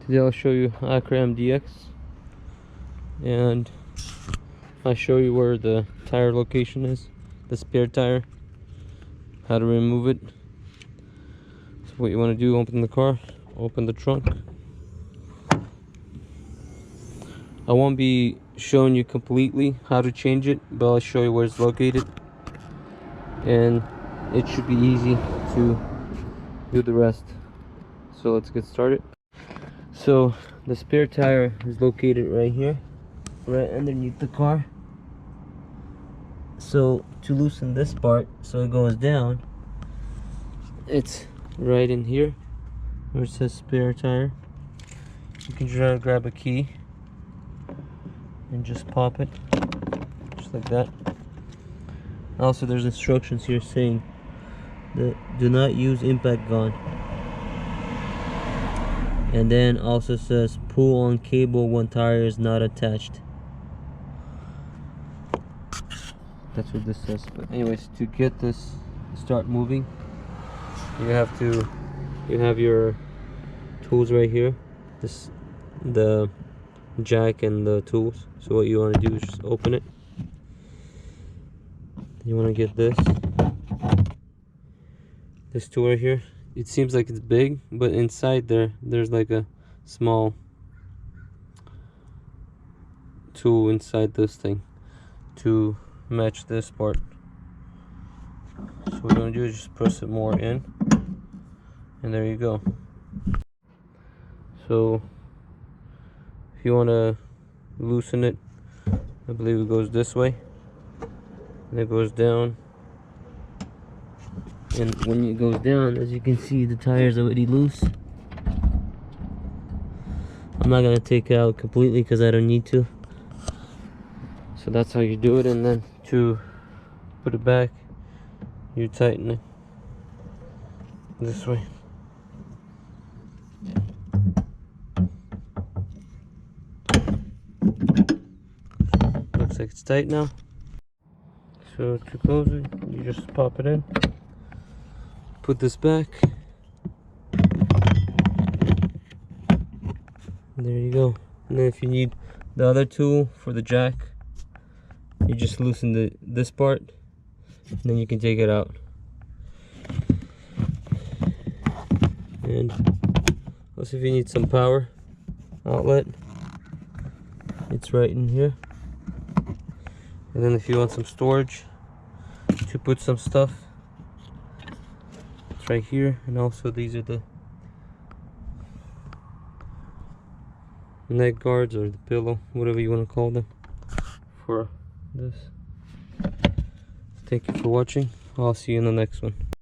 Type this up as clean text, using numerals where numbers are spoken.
Today I'll show you Acura Mdx, and I'll show you where the tire location is, the spare tire, how to remove it. So what you want to do, open the car, open the trunk. I won't be showing you completely how to change it, but I'll show you where it's located, and it should be easy to do the rest. So let's get started. So the spare tire is located right here, right underneath the car. So to loosen this part so it goes down, it's right in here where it says spare tire. You can try to grab a key and just pop it just like that. Also, there's instructions here saying that do not use impact gun, and then also says pull on cable when tire is not attached. That's what this says. But anyways, to get this start moving, you have your tools right here, the jack and the tools. So what you want to do is just open it. You want to get this tool right here. It seems like it's big, but inside there's like a small tool inside this thing to match this part. So what we're going to do is just press it more in, and there you go. So if you want to loosen it, I believe it goes this way and it goes down, and when it goes down, as you can see, the tire's already loose. I'm not going to take it out completely because I don't need to. So that's how you do it, and then to put it back, you tighten it this way. Looks like it's tight now. So to close it, you just pop it in, put this back, and there you go. And then if you need the other tool for the jack, you just loosen this part, and then you can take it out. And also, if you need some power outlet, it's right in here. And then if you want some storage to put some stuff, it's right here. And also these are the neck guards, or the pillow, whatever you want to call them, for this. Thank you for watching. I'll see you in the next one.